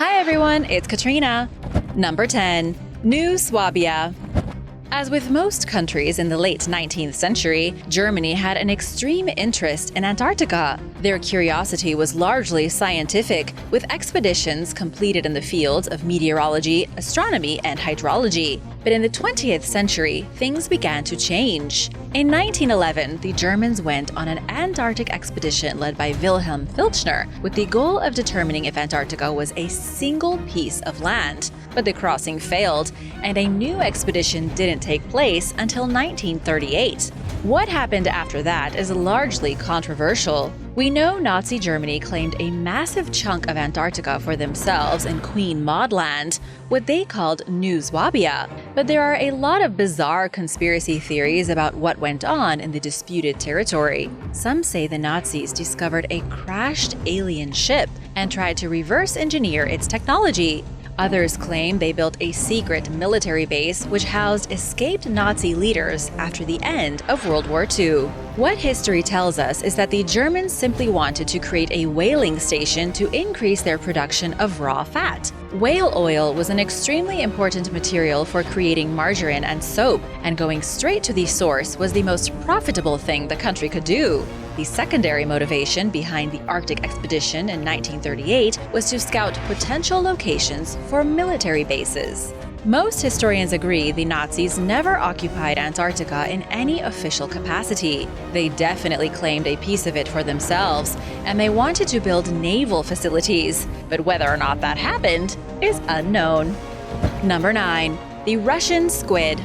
Hi everyone, it's Katrina. Number 10. New Swabia. As with most countries in the late 19th century, Germany had an extreme interest in Antarctica. Their curiosity was largely scientific, with expeditions completed in the fields of meteorology, astronomy, and hydrology. But in the 20th century, things began to change. In 1911, the Germans went on an Antarctic expedition led by Wilhelm Filchner, with the goal of determining if Antarctica was a single piece of land. But the crossing failed, and a new expedition didn't take place until 1938. What happened after that is largely controversial. We know Nazi Germany claimed a massive chunk of Antarctica for themselves in Queen Maud Land, what they called New Swabia. But there are a lot of bizarre conspiracy theories about what went on in the disputed territory. Some say the Nazis discovered a crashed alien ship and tried to reverse engineer its technology. Others claim they built a secret military base which housed escaped Nazi leaders after the end of World War II. What history tells us is that the Germans simply wanted to create a whaling station to increase their production of raw fat. Whale oil was an extremely important material for creating margarine and soap, and going straight to the source was the most profitable thing the country could do. The secondary motivation behind the Arctic expedition in 1938 was to scout potential locations for military bases. Most historians agree the Nazis never occupied Antarctica in any official capacity. They definitely claimed a piece of it for themselves, and they wanted to build naval facilities, but whether or not that happened is unknown. Number 9. The Russian squid.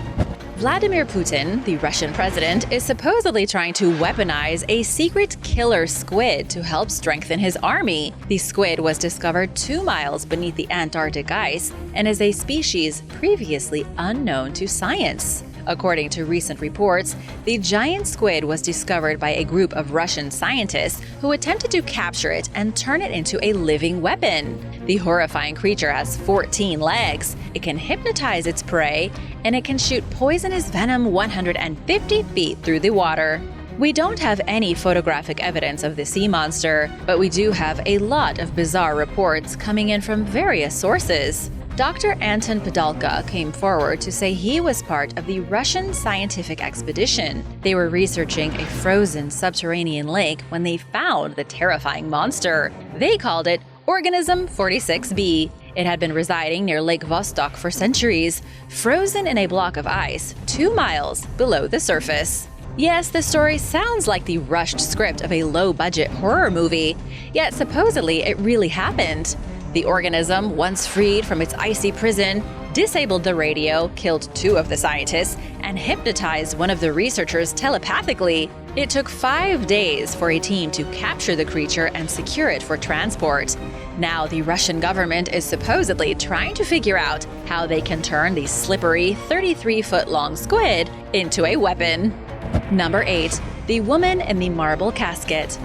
Vladimir Putin, the Russian president, is supposedly trying to weaponize a secret killer squid to help strengthen his army. The squid was discovered 2 miles beneath the Antarctic ice and is a species previously unknown to science. According to recent reports, the giant squid was discovered by a group of Russian scientists who attempted to capture it and turn it into a living weapon. The horrifying creature has 14 legs, it can hypnotize its prey, and it can shoot poisonous venom 150 feet through the water. We don't have any photographic evidence of the sea monster, but we do have a lot of bizarre reports coming in from various sources. Dr. Anton Padalka came forward to say he was part of the Russian scientific expedition. They were researching a frozen subterranean lake when they found the terrifying monster. They called it Organism 46b. It had been residing near Lake Vostok for centuries, frozen in a block of ice 2 miles below the surface. Yes, the story sounds like the rushed script of a low-budget horror movie, yet supposedly it really happened. The organism, once freed from its icy prison, disabled the radio, killed 2 of the scientists, and hypnotized one of the researchers telepathically. It took 5 days for a team to capture the creature and secure it for transport. Now the Russian government is supposedly trying to figure out how they can turn the slippery 33-foot-long squid into a weapon. Number 8. The woman in the marble casket.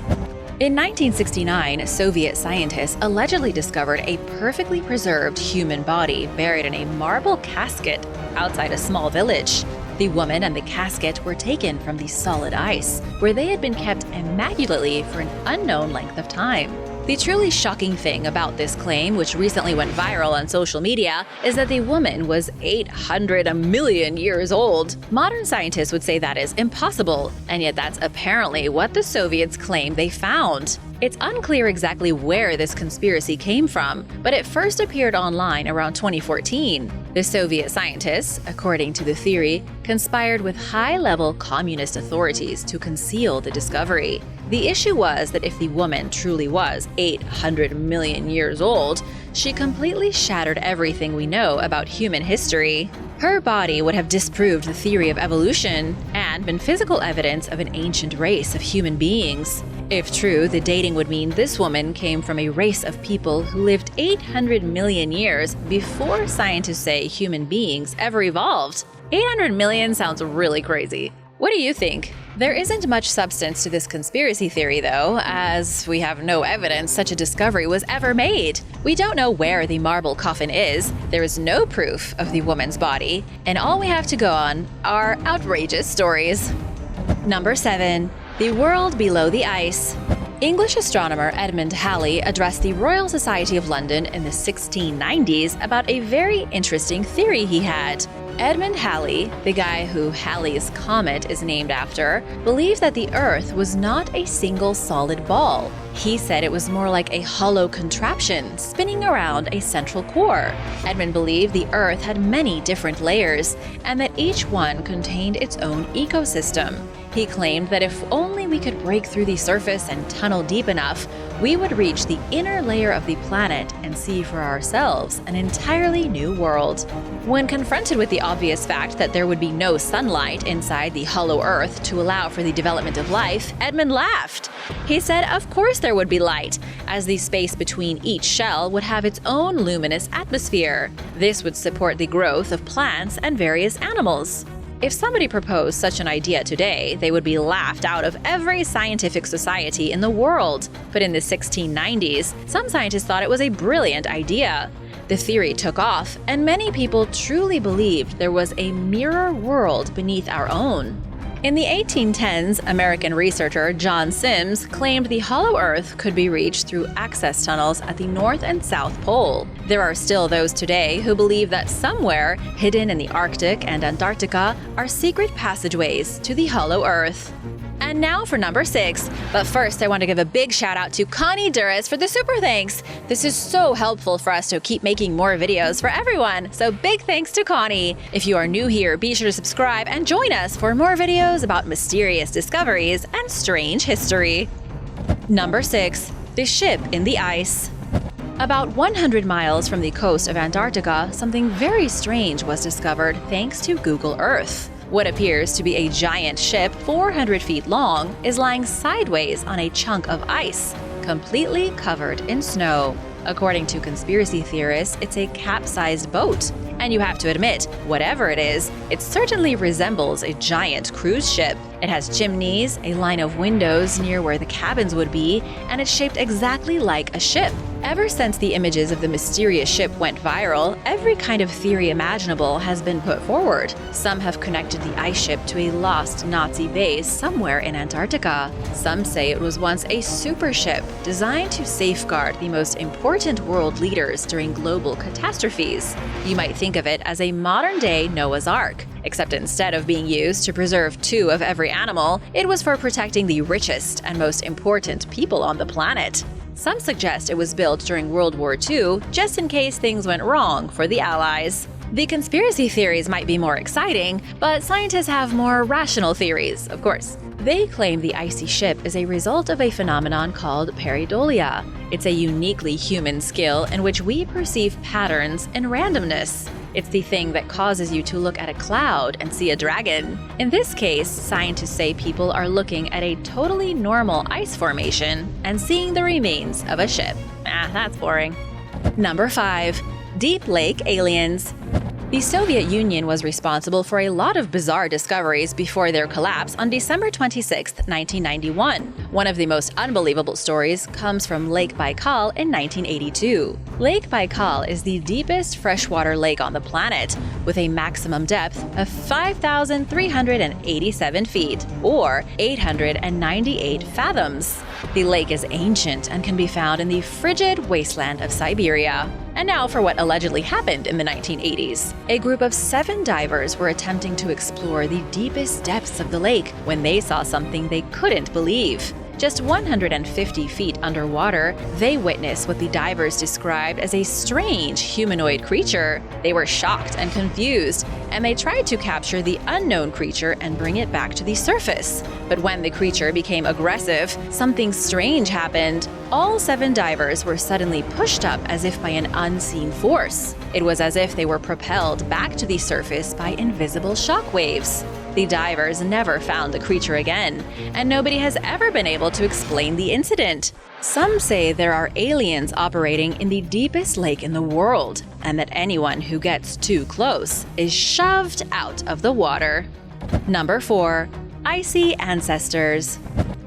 In 1969, Soviet scientists allegedly discovered a perfectly preserved human body buried in a marble casket outside a small village. The woman and the casket were taken from the solid ice, where they had been kept immaculately for an unknown length of time. The truly shocking thing about this claim, which recently went viral on social media, is that the woman was 800 million years old. Modern scientists would say that is impossible, and yet that's apparently what the Soviets claim they found. It's unclear exactly where this conspiracy came from, but it first appeared online around 2014. The Soviet scientists, according to the theory, conspired with high-level communist authorities to conceal the discovery. The issue was that if the woman truly was 800 million years old, she completely shattered everything we know about human history. Her body would have disproved the theory of evolution and been physical evidence of an ancient race of human beings. If true, the dating would mean this woman came from a race of people who lived 800 million years before scientists say human beings ever evolved. 800 million sounds really crazy. What do you think? There isn't much substance to this conspiracy theory, though, as we have no evidence such a discovery was ever made. We don't know where the marble coffin is, there is no proof of the woman's body, and all we have to go on are outrageous stories. Number 7. The world below the ice. English astronomer Edmund Halley addressed the Royal Society of London in the 1690s about a very interesting theory he had. Edmund Halley, the guy who Halley's Comet is named after, believed that the Earth was not a single solid ball. He said it was more like a hollow contraption spinning around a central core. Edmund believed the Earth had many different layers and that each one contained its own ecosystem. He claimed that if only we could break through the surface and tunnel deep enough, we would reach the inner layer of the planet and see for ourselves an entirely new world. When confronted with the obvious fact that there would be no sunlight inside the hollow Earth to allow for the development of life, Edmund laughed. He said of course there would be light, as the space between each shell would have its own luminous atmosphere. This would support the growth of plants and various animals. If somebody proposed such an idea today, they would be laughed out of every scientific society in the world. But in the 1690s, some scientists thought it was a brilliant idea. The theory took off, and many people truly believed there was a mirror world beneath our own. In the 1810s, American researcher John Sims claimed the hollow Earth could be reached through access tunnels at the North and South Pole. There are still those today who believe that somewhere, hidden in the Arctic and Antarctica, are secret passageways to the hollow Earth. And now for number 6. But first, I want to give a big shout out to Connie Duras for the super thanks. This is so helpful for us to keep making more videos for everyone. So big thanks to Connie. If you are new here, be sure to subscribe and join us for more videos about mysterious discoveries and strange history. Number 6. The ship in the ice. About 100 miles from the coast of Antarctica, something very strange was discovered thanks to Google Earth. What appears to be a giant ship 400 feet long is lying sideways on a chunk of ice, completely covered in snow. According to conspiracy theorists, it's a capsized boat. And you have to admit, whatever it is, it certainly resembles a giant cruise ship. It has chimneys, a line of windows near where the cabins would be, and it's shaped exactly like a ship. Ever since the images of the mysterious ship went viral, every kind of theory imaginable has been put forward. Some have connected the ice ship to a lost Nazi base somewhere in Antarctica. Some say it was once a super ship designed to safeguard the most important world leaders during global catastrophes. You might think of it as a modern-day Noah's Ark, except instead of being used to preserve 2 of every animal, it was for protecting the richest and most important people on the planet. Some suggest it was built during World War II, just in case things went wrong for the Allies. The conspiracy theories might be more exciting, but scientists have more rational theories, of course. They claim the icy ship is a result of a phenomenon called pareidolia. It's a uniquely human skill in which we perceive patterns and randomness. It's the thing that causes you to look at a cloud and see a dragon. In this case, scientists say people are looking at a totally normal ice formation and seeing the remains of a ship. That's boring. Number 5. Deep Lake Aliens. The Soviet Union was responsible for a lot of bizarre discoveries before their collapse on December 26, 1991. One of the most unbelievable stories comes from Lake Baikal in 1982. Lake Baikal is the deepest freshwater lake on the planet, with a maximum depth of 5,387 feet, or 898 fathoms. The lake is ancient and can be found in the frigid wasteland of Siberia. And now for what allegedly happened in the 1980s. A group of 7 divers were attempting to explore the deepest depths of the lake when they saw something they couldn't believe. Just 150 feet underwater, they witnessed what the divers described as a strange humanoid creature. They were shocked and confused, and they tried to capture the unknown creature and bring it back to the surface. But when the creature became aggressive, something strange happened. All 7 divers were suddenly pushed up as if by an unseen force. It was as if they were propelled back to the surface by invisible shock waves. The divers never found the creature again, and nobody has ever been able to explain the incident. Some say there are aliens operating in the deepest lake in the world, and that anyone who gets too close is shoved out of the water. Number 4. Icy ancestors.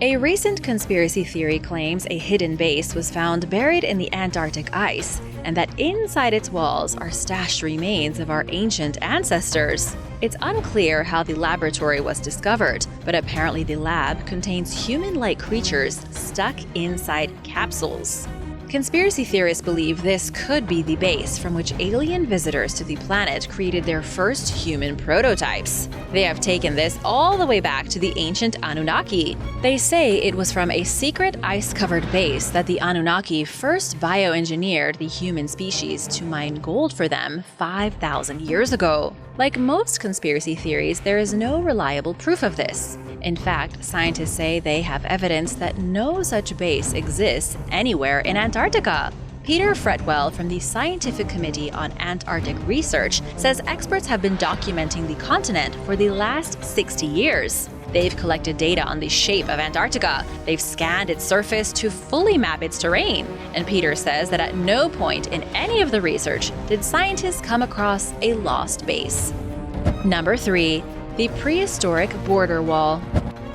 A recent conspiracy theory claims a hidden base was found buried in the Antarctic ice, and that inside its walls are stashed remains of our ancient ancestors. It's unclear how the laboratory was discovered, but apparently the lab contains human-like creatures stuck inside capsules. Conspiracy theorists believe this could be the base from which alien visitors to the planet created their first human prototypes. They have taken this all the way back to the ancient Anunnaki. They say it was from a secret ice-covered base that the Anunnaki first bioengineered the human species to mine gold for them 5,000 years ago. Like most conspiracy theories, there is no reliable proof of this. In fact, scientists say they have evidence that no such base exists anywhere in Antarctica. Peter Fretwell from the Scientific Committee on Antarctic Research says experts have been documenting the continent for the last 60 years. They've collected data on the shape of Antarctica. They've scanned its surface to fully map its terrain. And Peter says that at no point in any of the research did scientists come across a lost base. Number 3. The prehistoric border wall.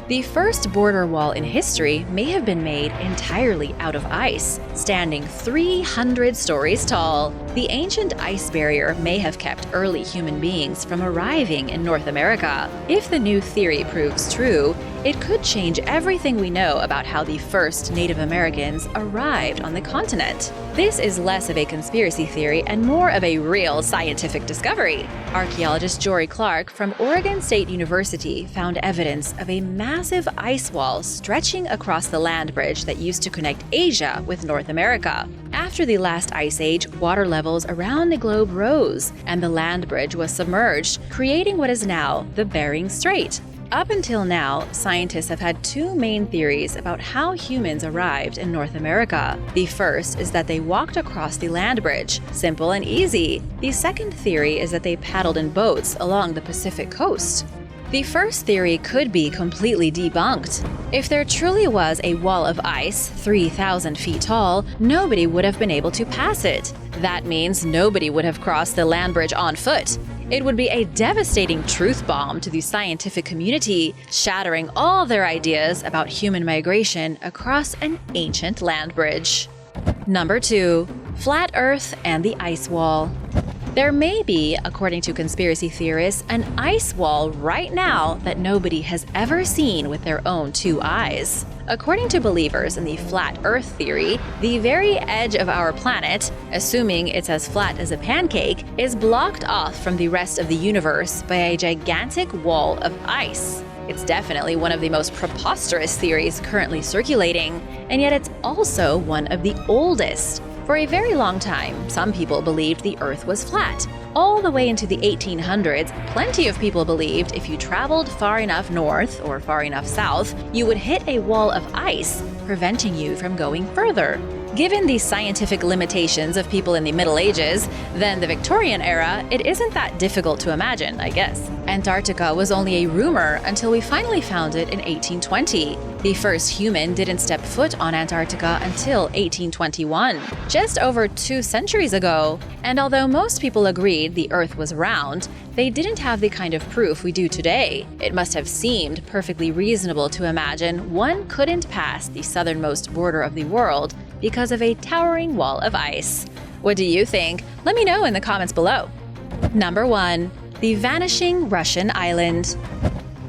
The first border wall in history may have been made entirely out of ice, standing 300 stories tall. The ancient ice barrier may have kept early human beings from arriving in North America. If the new theory proves true, it could change everything we know about how the first Native Americans arrived on the continent. This is less of a conspiracy theory and more of a real scientific discovery. Archaeologist Jorie Clark from Oregon State University found evidence of a massive ice wall stretching across the land bridge that used to connect Asia with North America. After the last ice age, water levels around the globe rose, and the land bridge was submerged, creating what is now the Bering Strait. Up until now, scientists have had two main theories about how humans arrived in North America. The first is that they walked across the land bridge, simple and easy. The second theory is that they paddled in boats along the Pacific coast. The first theory could be completely debunked. If there truly was a wall of ice 3,000 feet tall, nobody would have been able to pass it. That means nobody would have crossed the land bridge on foot. It would be a devastating truth bomb to the scientific community, shattering all their ideas about human migration across an ancient land bridge. Number 2. Flat Earth and the ice wall. There may be, according to conspiracy theorists, an ice wall right now that nobody has ever seen with their own two eyes. According to believers in the flat Earth theory, the very edge of our planet, assuming it's as flat as a pancake, is blocked off from the rest of the universe by a gigantic wall of ice. It's definitely one of the most preposterous theories currently circulating, and yet it's also one of the oldest. For a very long time, some people believed the Earth was flat. All the way into the 1800s, plenty of people believed if you traveled far enough north or far enough south, you would hit a wall of ice, preventing you from going further. Given the scientific limitations of people in the Middle Ages, then the Victorian era, it isn't that difficult to imagine, I guess. Antarctica was only a rumor until we finally found it in 1820. The first human didn't step foot on Antarctica until 1821, just over 2 centuries ago. And although most people agreed the Earth was round, they didn't have the kind of proof we do today. It must have seemed perfectly reasonable to imagine one couldn't pass the southernmost border of the world because of a towering wall of ice. What do you think? Let me know in the comments below. Number 1. The vanishing Russian island.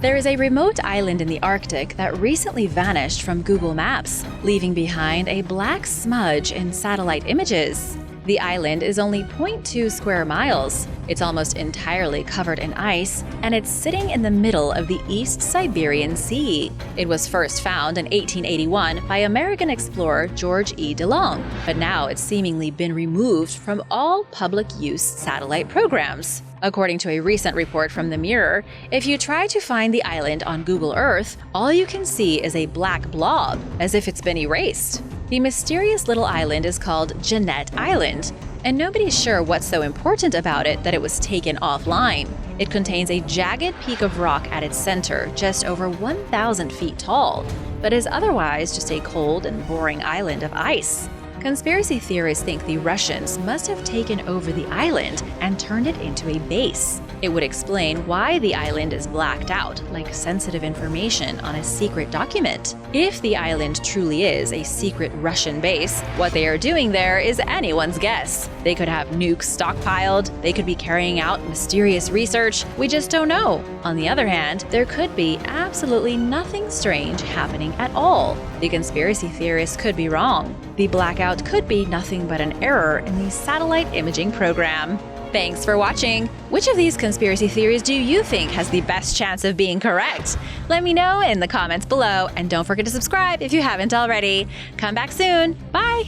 There is a remote island in the Arctic that recently vanished from Google Maps, leaving behind a black smudge in satellite images. The island is only 0.2 square miles. It's almost entirely covered in ice, and it's sitting in the middle of the East Siberian Sea. It was first found in 1881 by American explorer George E. DeLong, but now it's seemingly been removed from all public use satellite programs. According to a recent report from The Mirror, if you try to find the island on Google Earth, all you can see is a black blob, as if it's been erased. The mysterious little island is called Jeannette Island, and nobody's sure what's so important about it that it was taken offline. It contains a jagged peak of rock at its center, just over 1,000 feet tall, but is otherwise just a cold and boring island of ice. Conspiracy theorists think the Russians must have taken over the island and turned it into a base. It would explain why the island is blacked out, like sensitive information on a secret document. If the island truly is a secret Russian base, what they are doing there is anyone's guess. They could have nukes stockpiled, they could be carrying out mysterious research, we just don't know. On the other hand, there could be absolutely nothing strange happening at all. The conspiracy theorists could be wrong. The blackout could be nothing but an error in the satellite imaging program. Thanks for watching! Which of these conspiracy theories do you think has the best chance of being correct? Let me know in the comments below, and don't forget to subscribe if you haven't already. Come back soon. Bye!